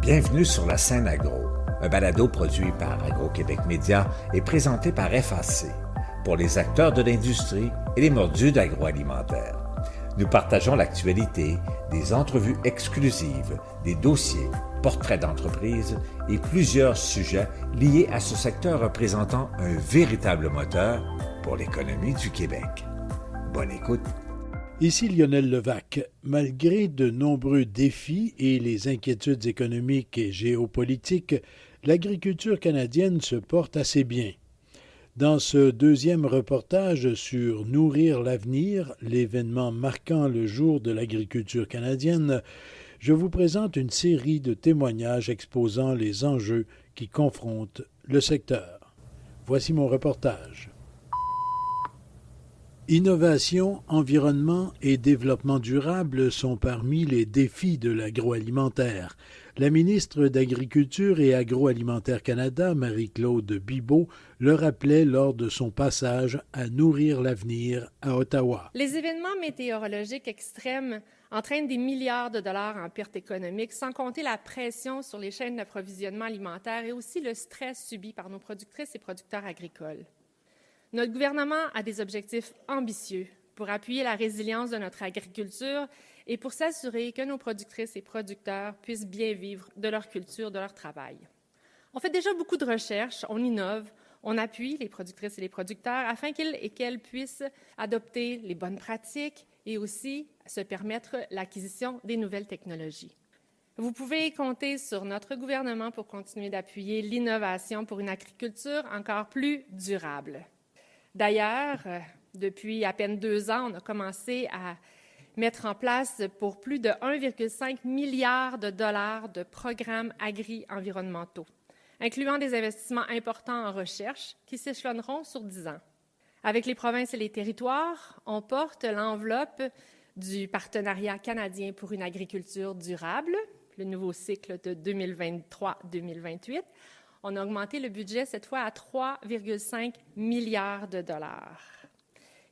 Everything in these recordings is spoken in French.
Bienvenue sur la scène agro, un balado produit par Agro-Québec Média et présenté par FAC, pour les acteurs de l'industrie et les mordus d'agroalimentaire. Nous partageons l'actualité, des entrevues exclusives, des dossiers, portraits d'entreprises et plusieurs sujets liés à ce secteur représentant un véritable moteur pour l'économie du Québec. Bonne écoute! Ici Lionel Levac. Malgré de nombreux défis et les inquiétudes économiques et géopolitiques, l'agriculture canadienne se porte assez bien. Dans ce deuxième reportage sur Nourrir l'avenir, l'événement marquant le jour de l'agriculture canadienne, je vous présente une série de témoignages exposant les enjeux qui confrontent le secteur. Voici mon reportage. Innovation, environnement et développement durable sont parmi les défis de l'agroalimentaire. La ministre d'Agriculture et Agroalimentaire Canada, Marie-Claude Bibeau, le rappelait lors de son passage à Nourrir l'avenir à Ottawa. Les événements météorologiques extrêmes entraînent des milliards de dollars en pertes économiques, sans compter la pression sur les chaînes d'approvisionnement alimentaire et aussi le stress subi par nos productrices et producteurs agricoles. Notre gouvernement a des objectifs ambitieux pour appuyer la résilience de notre agriculture et pour s'assurer que nos productrices et producteurs puissent bien vivre de leur culture, de leur travail. On fait déjà beaucoup de recherches, on innove, on appuie les productrices et les producteurs afin qu'ils et qu'elles puissent adopter les bonnes pratiques et aussi se permettre l'acquisition des nouvelles technologies. Vous pouvez compter sur notre gouvernement pour continuer d'appuyer l'innovation pour une agriculture encore plus durable. D'ailleurs, depuis à peine 2 ans, on a commencé à mettre en place pour plus de 1,5 milliard de dollars de programmes agri-environnementaux, incluant des investissements importants en recherche qui s'échelonneront sur 10 ans. Avec les provinces et les territoires, on porte l'enveloppe du Partenariat canadien pour une agriculture durable, le nouveau cycle de 2023-2028. On a augmenté le budget cette fois à 3,5 milliards de dollars.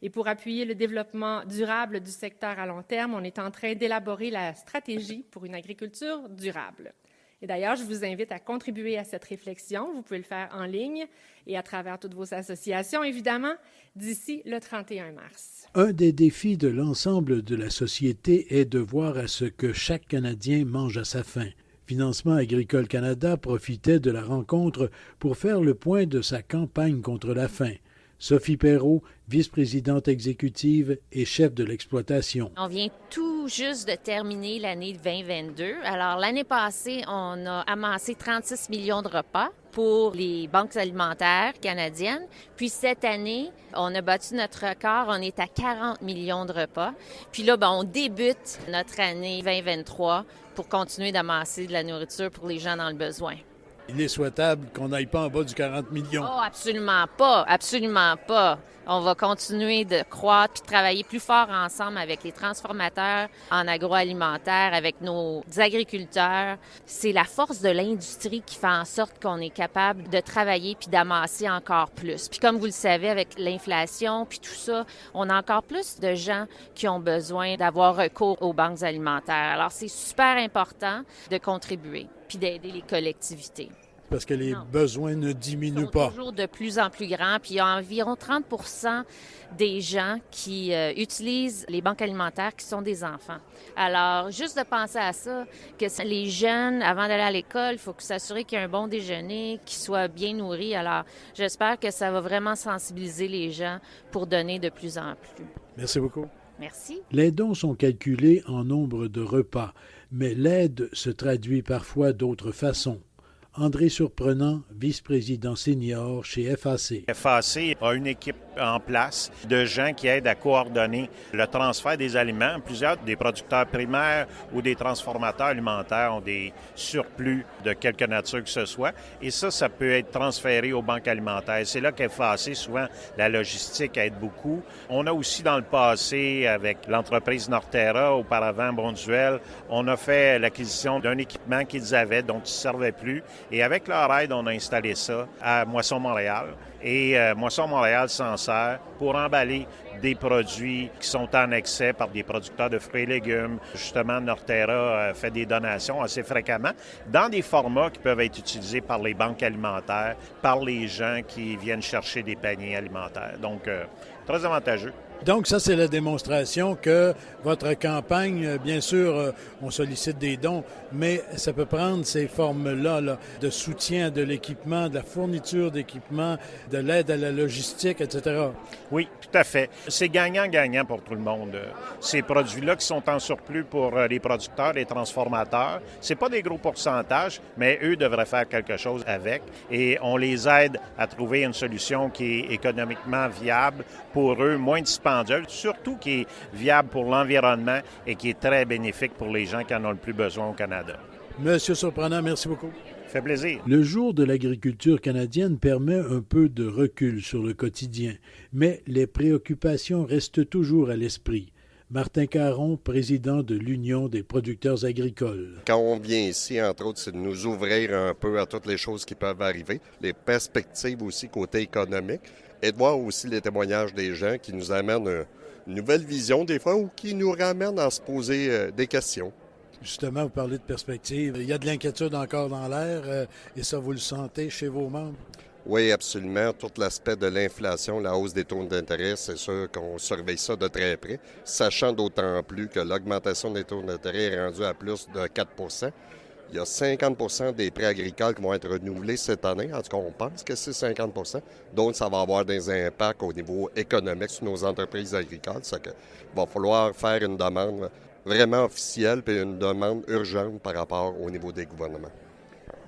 Et pour appuyer le développement durable du secteur à long terme, on est en train d'élaborer la stratégie pour une agriculture durable. Et d'ailleurs, je vous invite à contribuer à cette réflexion. Vous pouvez le faire en ligne et à travers toutes vos associations, évidemment, d'ici le 31 mars. Un des défis de l'ensemble de la société est de voir à ce que chaque Canadien mange à sa faim. Financement Agricole Canada profitait de la rencontre pour faire le point de sa campagne contre la faim. Sophie Perrault, vice-présidente exécutive et chef de l'exploitation. On vient tout juste de terminer l'année 2022. Alors, l'année passée, on a amassé 36 millions de repas pour les banques alimentaires canadiennes. Puis cette année, on a battu notre record. On est à 40 millions de repas. Puis là, on débute notre année 2023 pour continuer d'amasser de la nourriture pour les gens dans le besoin. Il est souhaitable qu'on n'aille pas en bas du 40 millions. Oh, absolument pas, absolument pas. On va continuer de croître puis de travailler plus fort ensemble avec les transformateurs en agroalimentaire, avec nos agriculteurs. C'est la force de l'industrie qui fait en sorte qu'on est capable de travailler puis d'amasser encore plus. Puis comme vous le savez, avec l'inflation puis tout ça, on a encore plus de gens qui ont besoin d'avoir recours aux banques alimentaires. Alors, c'est super important de contribuer puis d'aider les collectivités. Parce que les besoins ne diminuent pas. Ils sont toujours de plus en plus grands. Puis il y a environ 30 % des gens qui utilisent les banques alimentaires qui sont des enfants. Alors, juste de penser à ça, que les jeunes, avant d'aller à l'école, il faut s'assurer qu'il y ait un bon déjeuner, qu'ils soient bien nourris. Alors, j'espère que ça va vraiment sensibiliser les gens pour donner de plus en plus. Merci beaucoup. Merci. Les dons sont calculés en nombre de repas, mais l'aide se traduit parfois d'autres façons. André Surprenant, vice-président senior chez FAC. FAC a une équipe en place de gens qui aident à coordonner le transfert des aliments. Plusieurs des producteurs primaires ou des transformateurs alimentaires ont des surplus de quelque nature que ce soit. Et ça peut être transféré aux banques alimentaires. C'est là qu'FAC, souvent, la logistique aide beaucoup. On a aussi dans le passé, avec l'entreprise Norterra, auparavant Bonduel, on a fait l'acquisition d'un équipement qu'ils avaient, dont ils ne servaient plus. Et avec leur aide, on a installé ça à Moisson Montréal. Et Moisson Montréal s'en sert pour emballer des produits qui sont en excès par des producteurs de fruits et légumes. Justement, Norterra fait des donations assez fréquemment dans des formats qui peuvent être utilisés par les banques alimentaires, par les gens qui viennent chercher des paniers alimentaires. Donc, très avantageux. Donc, ça, c'est la démonstration que votre campagne, bien sûr, on sollicite des dons, mais ça peut prendre ces formes-là là, de soutien de l'équipement, de la fourniture d'équipement, de l'aide à la logistique, etc. Oui, tout à fait. C'est gagnant-gagnant pour tout le monde. Ces produits-là qui sont en surplus pour les producteurs, les transformateurs, c'est pas des gros pourcentages, mais eux devraient faire quelque chose avec et on les aide à trouver une solution qui est économiquement viable pour eux, moins dispendieuse, surtout qui est viable pour l'environnement et qui est très bénéfique pour les gens qui en ont le plus besoin au Canada. Monsieur Surprenant, merci beaucoup. Ça fait plaisir. Le jour de l'agriculture canadienne permet un peu de recul sur le quotidien, mais les préoccupations restent toujours à l'esprit. Martin Caron, président de l'Union des producteurs agricoles. Quand on vient ici, entre autres, c'est de nous ouvrir un peu à toutes les choses qui peuvent arriver, les perspectives aussi côté économique, et de voir aussi les témoignages des gens qui nous amènent une nouvelle vision des fois ou qui nous ramènent à se poser des questions. Justement, vous parlez de perspective. Il y a de l'inquiétude encore dans l'air et ça, vous le sentez chez vos membres? Oui, absolument. Tout l'aspect de l'inflation, la hausse des taux d'intérêt, c'est sûr qu'on surveille ça de très près, sachant d'autant plus que l'augmentation des taux d'intérêt est rendue à plus de 4 %. Il y a 50 % des prêts agricoles qui vont être renouvelés cette année. En tout cas, on pense que c'est 50 %. Donc, ça va avoir des impacts au niveau économique sur nos entreprises agricoles. Ça qu'il va falloir faire une demande vraiment officielle puis une demande urgente par rapport au niveau des gouvernements.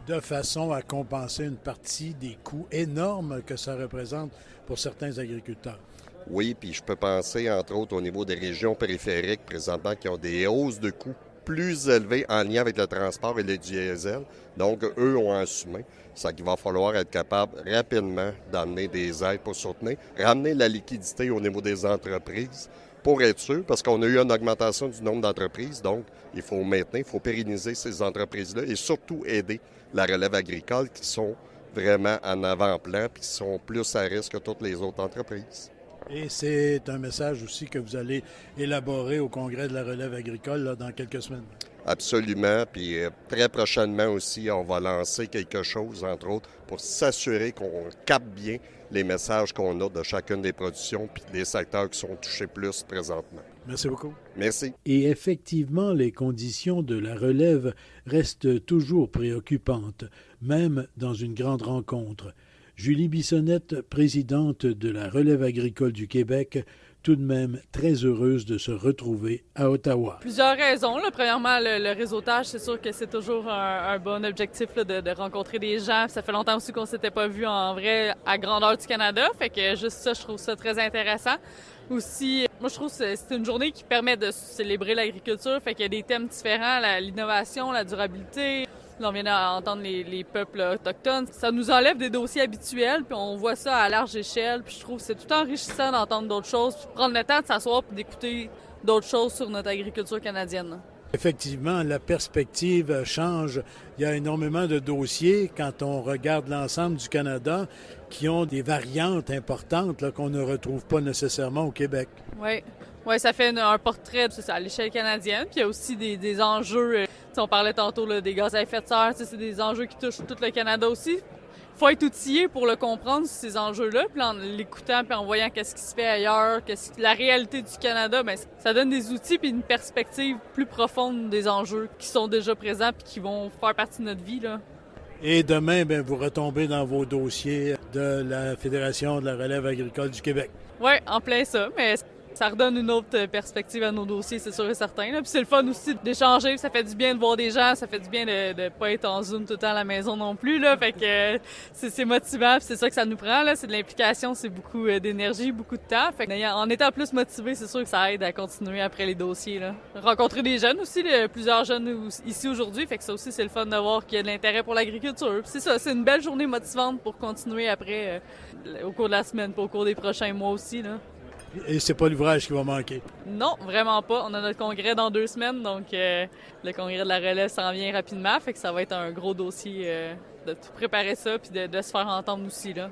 De façon à compenser une partie des coûts énormes que ça représente pour certains agriculteurs. Oui, puis je peux penser, entre autres, au niveau des régions périphériques présentement qui ont des hausses de coûts plus élevées en lien avec le transport et le diesel. Donc, eux ont assumé. C'est qu'il va falloir être capable rapidement d'amener des aides pour soutenir, ramener la liquidité au niveau des entreprises pour être sûr, parce qu'on a eu une augmentation du nombre d'entreprises. Donc, il faut maintenir, il faut pérenniser ces entreprises-là et surtout aider la relève agricole qui sont vraiment en avant-plan et qui sont plus à risque que toutes les autres entreprises. Et c'est un message aussi que vous allez élaborer au Congrès de la relève agricole là, dans quelques semaines. Absolument. Puis très prochainement aussi, on va lancer quelque chose, entre autres, pour s'assurer qu'on capte bien les messages qu'on a de chacune des productions puis des secteurs qui sont touchés plus présentement. Merci beaucoup. Merci. Et effectivement, les conditions de la relève restent toujours préoccupantes, même dans une grande rencontre. Julie Bissonnette, présidente de la relève agricole du Québec, tout de même très heureuse de se retrouver à Ottawa. Plusieurs raisons. Là. Premièrement, le réseautage, c'est sûr que c'est toujours un bon objectif là, de rencontrer des gens. Ça fait longtemps aussi qu'on ne s'était pas vu en vrai à grandeur du Canada. Fait que juste ça, je trouve ça très intéressant. Aussi, moi, je trouve que c'est une journée qui permet de célébrer l'agriculture. Fait qu'il y a des thèmes différents, l'innovation, la durabilité. Là, on vient d'entendre les peuples autochtones. Ça nous enlève des dossiers habituels, puis on voit ça à large échelle. Puis je trouve que c'est tout enrichissant d'entendre d'autres choses, puis prendre le temps de s'asseoir et d'écouter d'autres choses sur notre agriculture canadienne. Effectivement, la perspective change. Il y a énormément de dossiers, quand on regarde l'ensemble du Canada, qui ont des variantes importantes là, qu'on ne retrouve pas nécessairement au Québec. Oui, ça fait un portrait à l'échelle canadienne. Puis il y a aussi des enjeux. On parlait tantôt là, des gaz à effet de serre. C'est des enjeux qui touchent tout le Canada aussi. Il faut être outillé pour le comprendre, ces enjeux-là. Puis en l'écoutant puis en voyant qu'est-ce qui se fait ailleurs, la réalité du Canada, bien, ça donne des outils puis une perspective plus profonde des enjeux qui sont déjà présents puis qui vont faire partie de notre vie, là. Et demain, bien, vous retombez dans vos dossiers de la Fédération de la relève agricole du Québec. Oui, en plein ça. Mais ça redonne une autre perspective à nos dossiers, c'est sûr et certain. Là. Puis c'est le fun aussi d'échanger, ça fait du bien de voir des gens, ça fait du bien de ne pas être en Zoom tout le temps à la maison non plus. Là. Fait que c'est motivant, puis c'est ça que ça nous prend. Là. C'est de l'implication, c'est beaucoup d'énergie, beaucoup de temps. Fait que, en étant plus motivé, c'est sûr que ça aide à continuer après les dossiers. Là. Rencontrer des jeunes aussi, plusieurs jeunes ici aujourd'hui. Fait que ça aussi, c'est le fun de voir qu'il y a de l'intérêt pour l'agriculture. Puis c'est ça, c'est une belle journée motivante pour continuer après au cours de la semaine, puis au cours des prochains mois aussi. Là. Et c'est pas l'ouvrage qui va manquer? Non, vraiment pas. On a notre congrès dans 2 semaines, donc le congrès de la relève s'en vient rapidement, fait que ça va être un gros dossier de tout préparer ça puis de se faire entendre aussi, là.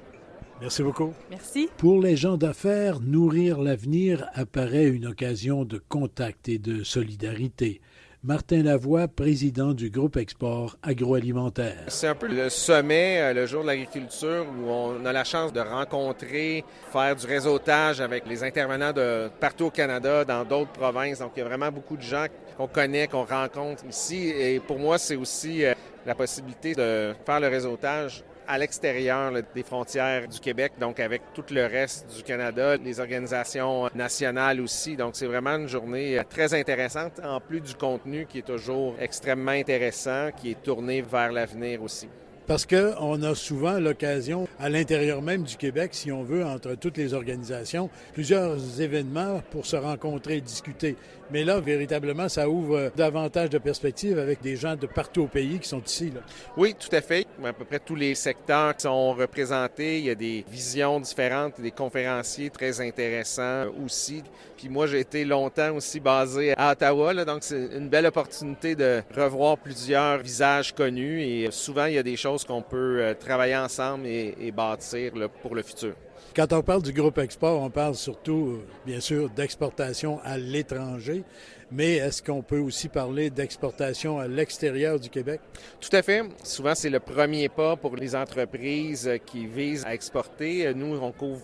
Merci beaucoup. Merci. Pour les gens d'affaires, nourrir l'avenir apparaît une occasion de contact et de solidarité. Martin Lavoie, président du groupe Export agroalimentaire. C'est un peu le sommet, le jour de l'agriculture, où on a la chance de rencontrer, faire du réseautage avec les intervenants de partout au Canada, dans d'autres provinces. Donc, il y a vraiment beaucoup de gens qu'on connaît, qu'on rencontre ici. Et pour moi, c'est aussi la possibilité de faire le réseautage à l'extérieur des frontières du Québec, donc avec tout le reste du Canada, les organisations nationales aussi. Donc, c'est vraiment une journée très intéressante, en plus du contenu qui est toujours extrêmement intéressant, qui est tourné vers l'avenir aussi. Parce qu'on a souvent l'occasion, à l'intérieur même du Québec, si on veut, entre toutes les organisations, plusieurs événements pour se rencontrer et discuter. Mais là, véritablement, ça ouvre davantage de perspectives avec des gens de partout au pays qui sont ici, là. Oui, tout à fait. À peu près tous les secteurs qui sont représentés. Il y a des visions différentes, des conférenciers très intéressants aussi. Puis moi, j'ai été longtemps aussi basé à Ottawa, là, donc c'est une belle opportunité de revoir plusieurs visages connus. Et souvent, il y a des choses qu'on peut travailler ensemble et bâtir là, pour le futur. Quand on parle du groupe Export, on parle surtout, bien sûr, d'exportation à l'étranger, mais est-ce qu'on peut aussi parler d'exportation à l'extérieur du Québec? Tout à fait. Souvent, c'est le premier pas pour les entreprises qui visent à exporter. Nous, on couvre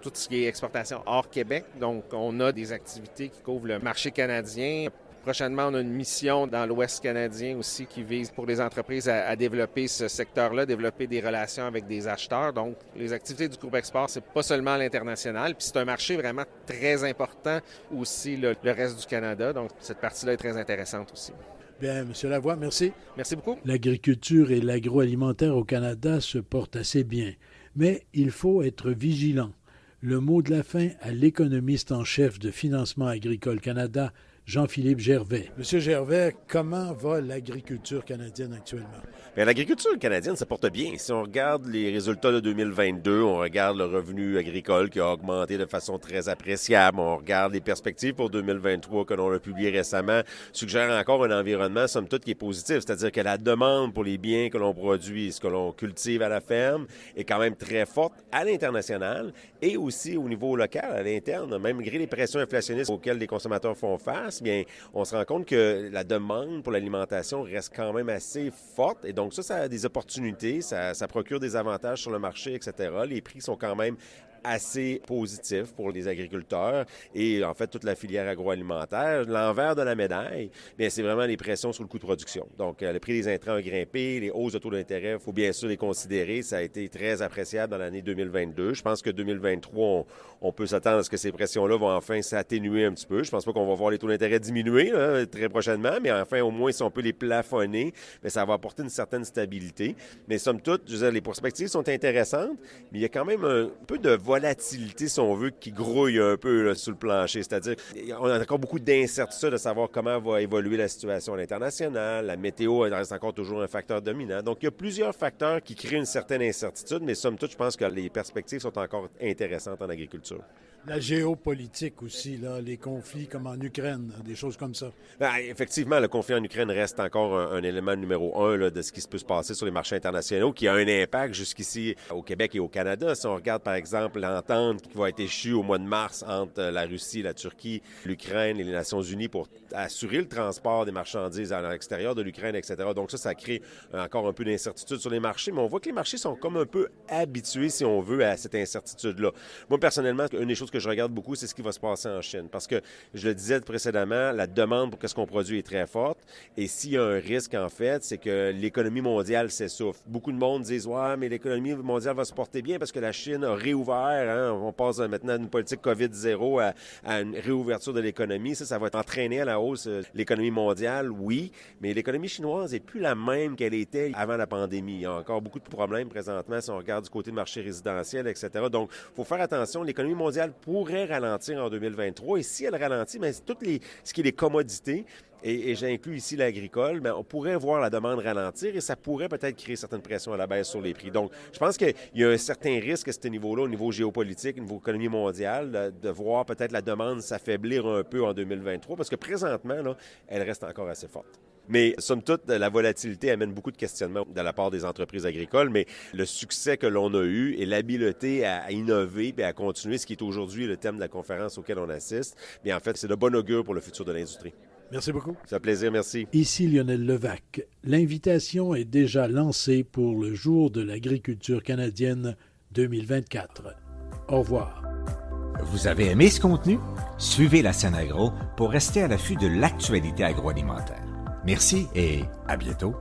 tout ce qui est exportation hors Québec, donc on a des activités qui couvrent le marché canadien. Prochainement, on a une mission dans l'Ouest canadien aussi qui vise pour les entreprises à développer ce secteur-là, développer des relations avec des acheteurs. Donc, les activités du groupe Export, c'est pas seulement à l'international, puis c'est un marché vraiment très important aussi, le reste du Canada. Donc, cette partie-là est très intéressante aussi. Bien, M. Lavoie, merci. Merci beaucoup. L'agriculture et l'agroalimentaire au Canada se portent assez bien, mais il faut être vigilant. Le mot de la fin à l'économiste en chef de Financement agricole Canada, Jean-Philippe Gervais. Monsieur Gervais, comment va l'agriculture canadienne actuellement? Bien, l'agriculture canadienne se porte bien. Si on regarde les résultats de 2022, on regarde le revenu agricole qui a augmenté de façon très appréciable, on regarde les perspectives pour 2023 que l'on a publiées récemment, suggèrent encore un environnement, somme toute, qui est positif. C'est-à-dire que la demande pour les biens que l'on produit, ce que l'on cultive à la ferme, est quand même très forte à l'international et aussi au niveau local, à l'interne. Même malgré les pressions inflationnistes auxquelles les consommateurs font face, bien, on se rend compte que la demande pour l'alimentation reste quand même assez forte. Et donc ça a des opportunités, ça procure des avantages sur le marché, etc. Les prix sont quand même assez positif pour les agriculteurs et en fait toute la filière agroalimentaire. L'envers de la médaille, bien, c'est vraiment les pressions sur le coût de production. Donc, le prix des intrants a grimpé, les hausses de taux d'intérêt, il faut bien sûr les considérer. Ça a été très appréciable dans l'année 2022. Je pense que 2023, on peut s'attendre à ce que ces pressions-là vont enfin s'atténuer un petit peu. Je pense pas qu'on va voir les taux d'intérêt diminuer là, très prochainement, mais enfin, au moins, si on peut les plafonner, bien, ça va apporter une certaine stabilité. Mais somme toute, je veux dire, les perspectives sont intéressantes, mais il y a quand même un peu de volatilité, si on veut, qui grouille un peu là, sur le plancher. C'est-à-dire qu'on a encore beaucoup d'incertitudes de savoir comment va évoluer la situation à l'international. La météo reste encore toujours un facteur dominant. Donc, il y a plusieurs facteurs qui créent une certaine incertitude, mais somme toute, je pense que les perspectives sont encore intéressantes en agriculture. La géopolitique aussi, là, les conflits comme en Ukraine, des choses comme ça. Bien, effectivement, le conflit en Ukraine reste encore un élément numéro un là, de ce qui peut se passer sur les marchés internationaux, qui a un impact jusqu'ici au Québec et au Canada. Si on regarde, par exemple, l'entente qui va être échue au mois de mars entre la Russie, la Turquie, l'Ukraine et les Nations unies pour assurer le transport des marchandises à l'extérieur de l'Ukraine, etc. Donc ça crée encore un peu d'incertitude sur les marchés, mais on voit que les marchés sont comme un peu habitués, si on veut, à cette incertitude-là. Moi, personnellement, une des choses que je regarde beaucoup, c'est ce qui va se passer en Chine. Parce que, je le disais précédemment, la demande pour ce qu'on produit est très forte. Et s'il y a un risque, en fait, c'est que l'économie mondiale s'essouffle. Beaucoup de monde disent « Ouais, mais l'économie mondiale va se porter bien parce que la Chine a réouvert. Hein? On passe maintenant d'une politique COVID-0 à une réouverture de l'économie. Ça va entraîner à la hausse l'économie mondiale, oui. Mais l'économie chinoise n'est plus la même qu'elle était avant la pandémie. Il y a encore beaucoup de problèmes présentement si on regarde du côté du marché résidentiel, etc. Donc, il faut faire attention. L'économie mondiale pourrait ralentir en 2023. Et si elle ralentit, bien, ce qui est les commodités, et j'inclus ici l'agricole, bien, on pourrait voir la demande ralentir et ça pourrait peut-être créer certaines pressions à la baisse sur les prix. Donc, je pense qu'il y a un certain risque à ce niveau-là, au niveau géopolitique, au niveau économie mondiale, de voir peut-être la demande s'affaiblir un peu en 2023 parce que présentement, là, elle reste encore assez forte. Mais somme toute, la volatilité amène beaucoup de questionnements de la part des entreprises agricoles, mais le succès que l'on a eu et l'habileté à innover et à continuer, ce qui est aujourd'hui le thème de la conférence auquel on assiste, bien en fait, c'est de bon augure pour le futur de l'industrie. Merci beaucoup. Ça fait plaisir, merci. Ici Lionel Levac. L'invitation est déjà lancée pour le Jour de l'agriculture canadienne 2024. Au revoir. Vous avez aimé ce contenu? Suivez la scène agro pour rester à l'affût de l'actualité agroalimentaire. Merci et à bientôt.